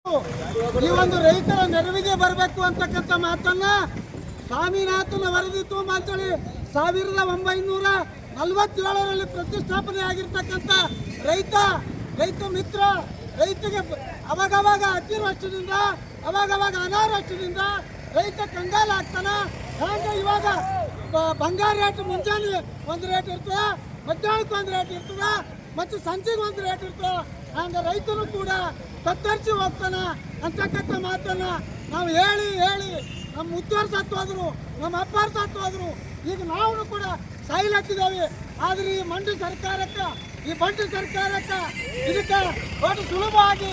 ಈ ಒಂದು ರೈತರ ನೆರವಿಗೆ ಬರಬೇಕು ಅಂತಕ್ಕಂಥ ಮಾತನ್ನ ಸ್ವಾಮಿನಾಥನ ವರದಿ ತುಂಬ ಅಂತೇಳಿ 1947ರಲ್ಲಿ ಪ್ರತಿಷ್ಠಾಪನೆ ಆಗಿರ್ತಕ್ಕಂಥ ರೈತ ಮಿತ್ರ ರೈತಗೆ ಅವಾಗವಾಗ ಅತಿವೃಷ್ಟಿನಿಂದ ಅವಾಗವಾಗ ಅನಾವೃಷ್ಟಿನಿಂದ ರೈತ ಕಂಗಾಲಾಗ್ತಾನ. ಹಾಗೆ ಇವಾಗ ಬಂಗಾರ ರೇಟ್ ಮುಂಜಾನೆ ಒಂದು ರೇಟ್ ಇರ್ತದ, ಮಧ್ಯಾಹ್ನಕ್ಕೆ ಒಂದು ರೇಟ್ ಇರ್ತದ, ಮತ್ತು ಸಂಜೆಗೆ ಒಂದು ರೇಟ್ ಇರ್ತದ. ಹಂಗೆ ರೈತನು ಕೂಡ ತತ್ತರಿಸಿ ಹೋಗ್ತಾನ ಅಂತಕ್ಕಂಥ ಮಾತನ್ನ ನಾವು ಹೇಳಿ ನಮ್ಮ ಮುತ್ತೋರು ಸತ್ತು ಹೋದ್ರು, ನಮ್ಮ ಅಪ್ಪಾರು ಸತ್ತು ಹೋದ್ರು, ಈಗ ನಾವು ಕೂಡ ಸಾಯ್ಲತ್ತಿದ್ದೇವೆ. ಆದ್ರೆ ಈ ಬಂಡಿ ಸರ್ಕಾರಕ್ಕೆ ಇದಕ್ಕೆ ಒಟ್ಟು ಸುಲಭವಾಗಿ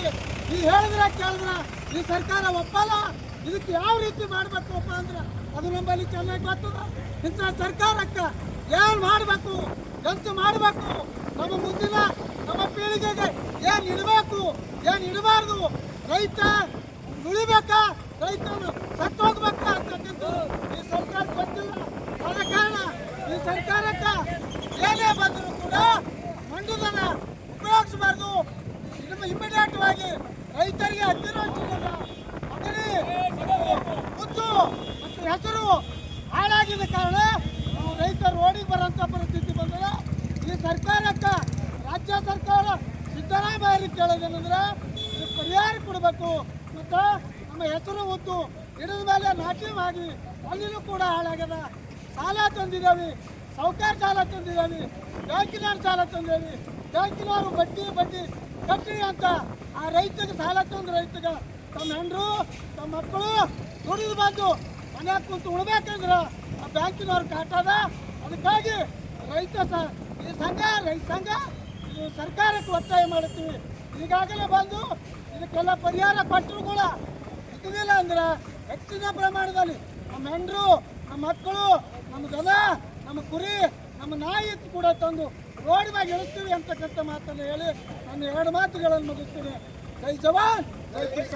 ಈ ಹೇಳಿದ್ರೆ ಕೇಳಿದ್ರೆ ಈ ಸರ್ಕಾರ ಒಪ್ಪಲ್ಲ. ಇದಕ್ಕೆ ಯಾವ ರೀತಿ ಮಾಡಬೇಕಪ್ಪ ಅಂದ್ರೆ ಅದು ನಮ್ಮಲ್ಲಿ ಚೆನ್ನಾಗಿ ಗೊತ್ತದ. ಇಂಥ ಸರ್ಕಾರಕ್ಕೆ ಏನು ಮಾಡಬೇಕು, ಎಂತ ಮಾಡಬೇಕು, ನಮ್ಮ ಮುಂದಿನ ನಮ್ಮ ಪೀಳಿಗೆಗೆ ಏನು ಇಡಬೇಕು, ಏನು ಇಡಬಾರ್ದು, ರೈತ ಉಳಿಬೇಕಾ, ರೈತನು ಸತ್ತೋಗ್ಬೇಕಾ ಅಂತಕ್ಕಂಥದ್ದು ಈ ಸರ್ಕಾರ ಗೊತ್ತಿಲ್ಲ. ಆದ ಕಾರಣ ಈ ಸರ್ಕಾರಕ್ಕೆ ಏನೇ ಬಂದರೂ ಕೂಡ ಮಂಡಿದನ್ನ ಉಪಯೋಗಿಸಬಾರ್ದು. ಇಮಿಡಿಯೇಟ್ ಆಗಿ ರೈತರಿಗೆ ಹತ್ತಿರವಾಗಿಲ್ಲ ಅಗಡಿ ಮುತ್ತು ಮತ್ತು ಹೆಸರು ಹಾಳಾಗಿದ್ದ ಕಾರಣ ರೈತರು ರೋಡಿಗೆ ಬರೋಂಥ ಪರಿಸ್ಥಿತಿ ಬಂದರೆ ಈ ಸರ್ಕಾರಕ್ಕೆ ರಾಜ್ಯ ಸರ್ಕಾರ ಸಿದ್ದರಾಮಯ್ಯ ಕೇಳೋದೇನೆಂದ್ರೆ ಪರಿಹಾರ ಕೊಡಬೇಕು. ಮತ್ತು ನಮ್ಮ ಹೆಸರು ಉದ್ದು ಹಿಡಿದ ಮೇಲೆ ನಾಟ್ಯವಾಗಿ ಅಲ್ಲಿನೂ ಕೂಡ ಹಾಳಾಗ್ಯದ. ಸಾಲ ತಂದಿದ್ದೇವೆ, ಸಾಹುಕಾರ ಸಾಲ ತಂದಿದ್ದೇವೆ, ಬ್ಯಾಂಕಿನವ್ರು ಸಾಲ ತಂದೇವಿ, ಬ್ಯಾಂಕಿನವರು ಬಡ್ಡಿ ಕಟ್ಟಿ ಅಂತ ಆ ರೈತಗೆ ಸಾಲ ತಂದು ರೈತಗೆ ತಮ್ಮ ಹೆಂಡ್ರು ತಮ್ಮ ಮಕ್ಕಳು ದುಡಿದು ಬಂದು ಮನ್ಯಾಗ ಕುಂತು ಉಣ್ಬೇಕಂದ್ರೆ ಆ ಬ್ಯಾಂಕಿನವ್ರು ಕಾಟದ. ಅದಕ್ಕಾಗಿ ರೈತ ಸಂಘ ಇದು ಸರ್ಕಾರಕ್ಕೆ ಒತ್ತಾಯ ಮಾಡುತ್ತೀವಿ. ಈಗಾಗಲೇ ಬಂದು ಇದಕ್ಕೆಲ್ಲ ಪರಿಹಾರ ಕೊಟ್ಟರು ಕೂಡ ಸಿಗಲಿಲ್ಲ ಅಂದ್ರೆ ಹೆಚ್ಚಿನ ಪ್ರಮಾಣದಲ್ಲಿ ನಮ್ಮ ಹೆಂಡ್ರು ನಮ್ಮ ಮಕ್ಕಳು ನಮ್ಮ ದನ ನಮ್ಮ ಕುರಿ ನಮ್ಮ ನಾಯಿ ಕೂಡ ತಂದು ರೋಡ್ ಮ್ಯಾಗ ಇಳಿಸ್ತೀವಿ ಅಂತಕ್ಕಂಥ ಮಾತನ್ನು ಹೇಳಿ ನನ್ನ ಎರಡು ಮಾತುಗಳನ್ನು ಮುಗಿಸ್ತೀನಿ. ಜೈ ಜವಾನ್ ಜೈ ಕಿಸಾನ್.